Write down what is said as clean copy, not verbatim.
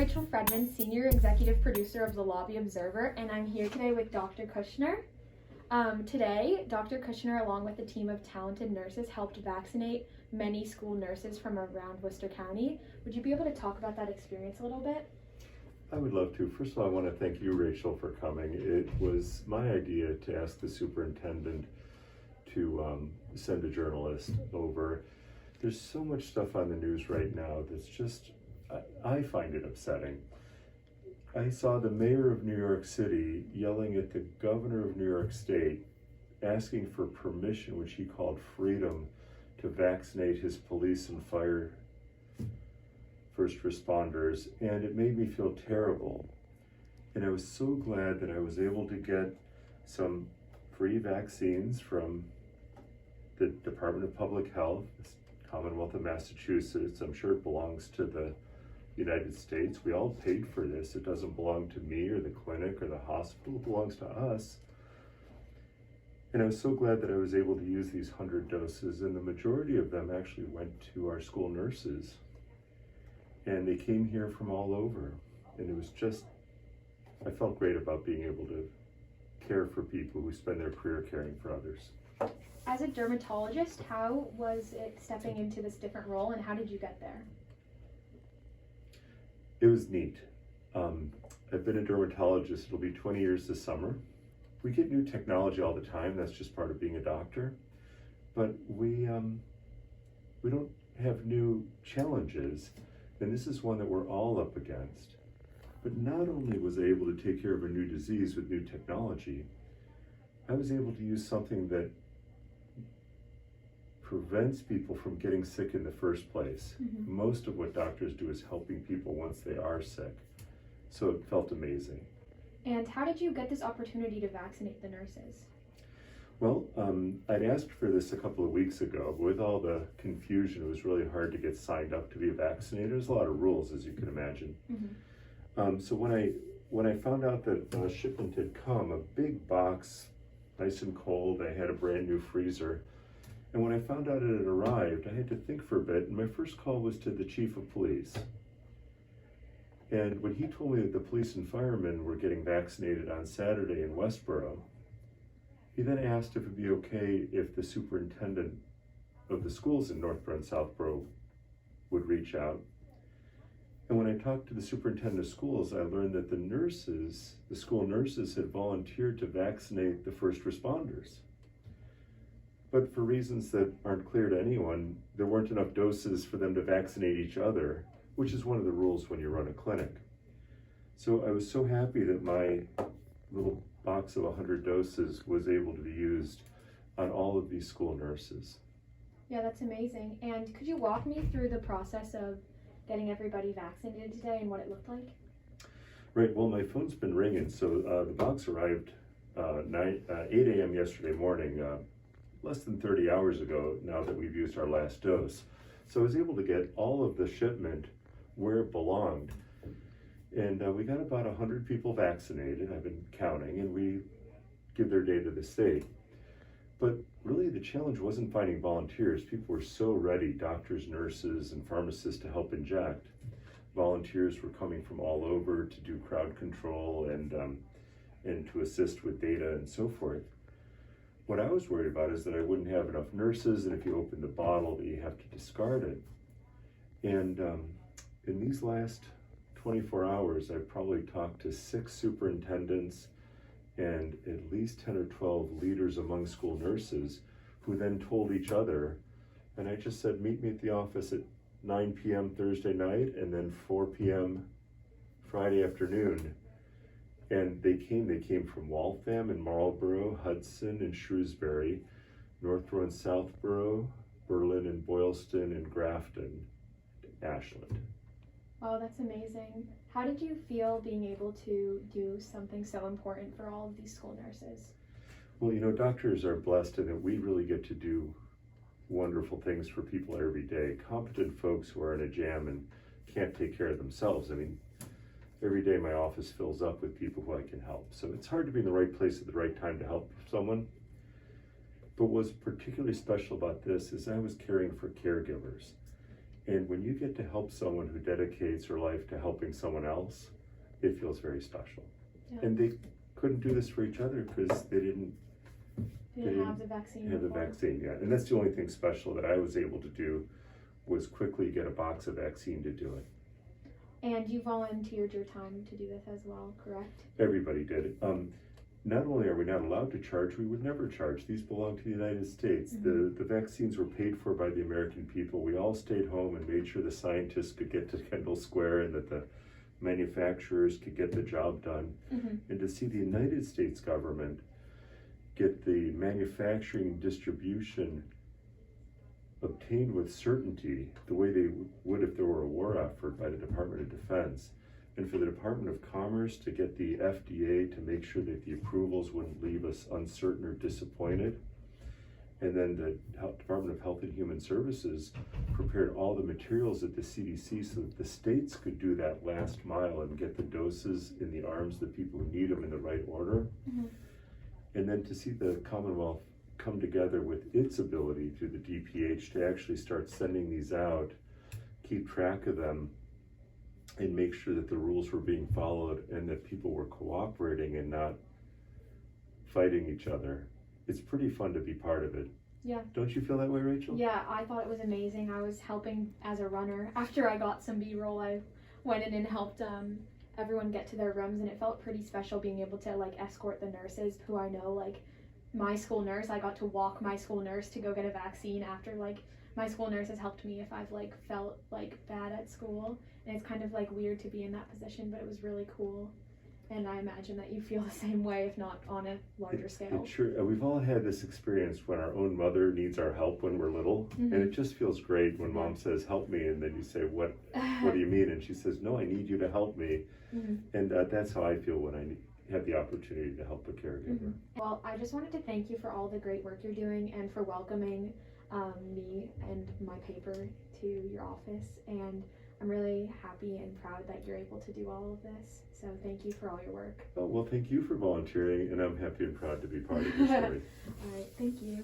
Rachel Fredman, Senior Executive Producer of the Lobby Observer, and I'm here today with Dr. Kuchnir. Today, Dr. Kuchnir, along with a team of talented nurses, helped vaccinate many school nurses from around Worcester County. Would you be able to talk about that experience a little bit? I would love to. First of all, I want to thank you, Rachel, for coming. It was my idea to ask the superintendent to send a journalist over. There's so much stuff on the news right now that's just, I find it upsetting. I saw the mayor of New York City yelling at the governor of New York State, asking for permission, which he called freedom, to vaccinate his police and fire first responders, and it made me feel terrible. And I was so glad that I was able to get some free vaccines from the Department of Public Health, Commonwealth of Massachusetts. I'm sure it belongs to the United States. We all paid for this. It doesn't belong to me or the clinic or the hospital. It belongs to us. And I was so glad that I was able to use these 100 doses, and the majority of them actually went to our school nurses. And they came here from all over. And it was just, I felt great about being able to care for people who spend their career caring for others. As a dermatologist, how was it stepping into this different role, and how did you get there? It was neat. I've been a dermatologist, it'll be 20 years this summer. We get new technology all the time, that's just part of being a doctor. But we don't have new challenges, and this is one that we're all up against. But not only was I able to take care of a new disease with new technology, I was able to use something that prevents people from getting sick in the first place. Mm-hmm. Most of what doctors do is helping people once they are sick. So it felt amazing. And how did you get this opportunity to vaccinate the nurses? Well, I'd asked for this a couple of weeks ago, but with all the confusion, it was really hard to get signed up to be a vaccinator. There's a lot of rules, as you can imagine. Mm-hmm. So when I found out that a shipment had come, a big box, nice and cold, I had a brand new freezer. And when I found out it had arrived, I had to think for a bit, and my first call was to the chief of police. And when he told me that the police and firemen were getting vaccinated on Saturday in Westboro, he then asked if it'd be okay if the superintendent of the schools in Northborough and Southborough would reach out. And when I talked to the superintendent of schools, I learned that the school nurses had volunteered to vaccinate the first responders. But for reasons that aren't clear to anyone, there weren't enough doses for them to vaccinate each other, which is one of the rules when you run a clinic. So I was so happy that my little box of 100 doses was able to be used on all of these school nurses. Yeah, that's amazing. And could you walk me through the process of getting everybody vaccinated today and what it looked like? Right, well, my phone's been ringing. So the box arrived 8 a.m. yesterday morning, less than 30 hours ago now that we've used our last dose. So I was able to get all of the shipment where it belonged. And we got about 100 people vaccinated, I've been counting, and we give their data to the state. But really the challenge wasn't finding volunteers. People were so ready, doctors, nurses, and pharmacists to help inject. Volunteers were coming from all over to do crowd control and to assist with data and so forth. What I was worried about is that I wouldn't have enough nurses, and if you open the bottle, that you have to discard it. And in these last 24 hours, I've probably talked to 6 superintendents and at least 10 or 12 leaders among school nurses who then told each other, and I just said, meet me at the office at 9 p.m. Thursday night and then 4 p.m. Friday afternoon. And they came from Waltham and Marlborough, Hudson and Shrewsbury, Northborough and Southborough, Berlin and Boylston and Grafton, Ashland. Oh, that's amazing. How did you feel being able to do something so important for all of these school nurses? Well, you know, doctors are blessed in that we really get to do wonderful things for people every day. Competent folks who are in a jam and can't take care of themselves. I mean, every day my office fills up with people who I can help. So it's hard to be in the right place at the right time to help someone. But what's particularly special about this is I was caring for caregivers. And when you get to help someone who dedicates her life to helping someone else, it feels very special. Yeah. And they couldn't do this for each other because they didn't have the vaccine. have the vaccine, yeah. And that's the only thing special that I was able to do, was quickly get a box of vaccine to do it. And you volunteered your time to do this as well, correct? Everybody did. Not only are we not allowed to charge, we would never charge. These belong to the United States. Mm-hmm. The vaccines were paid for by the American people. We all stayed home and made sure the scientists could get to Kendall Square and that the manufacturers could get the job done. Mm-hmm. And to see the United States government get the manufacturing and distribution obtained with certainty, the way they would if there were a war effort by the Department of Defense, and for the Department of Commerce to get the FDA to make sure that the approvals wouldn't leave us uncertain or disappointed, and then the Department of Health and Human Services prepared all the materials at the CDC so that the states could do that last mile and get the doses in the arms of the people who need them in the right order. Mm-hmm. And then to see the Commonwealth come together with its ability through the DPH to actually start sending these out, keep track of them, and make sure that the rules were being followed and that people were cooperating and not fighting each other. It's pretty fun to be part of it. Yeah. Don't you feel that way, Rachel? Yeah, I thought it was amazing. I was helping as a runner. After I got some B-roll, I went in and helped everyone get to their rooms, and it felt pretty special being able to like escort the nurses who I know, like my school nurse. I got to walk my school nurse to go get a vaccine after like my school nurse has helped me if I've like felt like bad at school, and it's kind of like weird to be in that position, but it was really cool. And I imagine that you feel the same way, if not on a larger scale. Sure. We've all had this experience when our own mother needs our help when we're little, Mm-hmm. and it just feels great when mom says, "Help me," and then you say, "What do you mean?" And she says, "No, I need you to help me." Mm-hmm. And that's how I feel when I have the opportunity to help a caregiver. Mm-hmm. Well, I just wanted to thank you for all the great work you're doing and for welcoming me and my paper to your office. And I'm really happy and proud that you're able to do all of this. So thank you for all your work. Oh, well, thank you for volunteering, and I'm happy and proud to be part of your story. All right, thank you.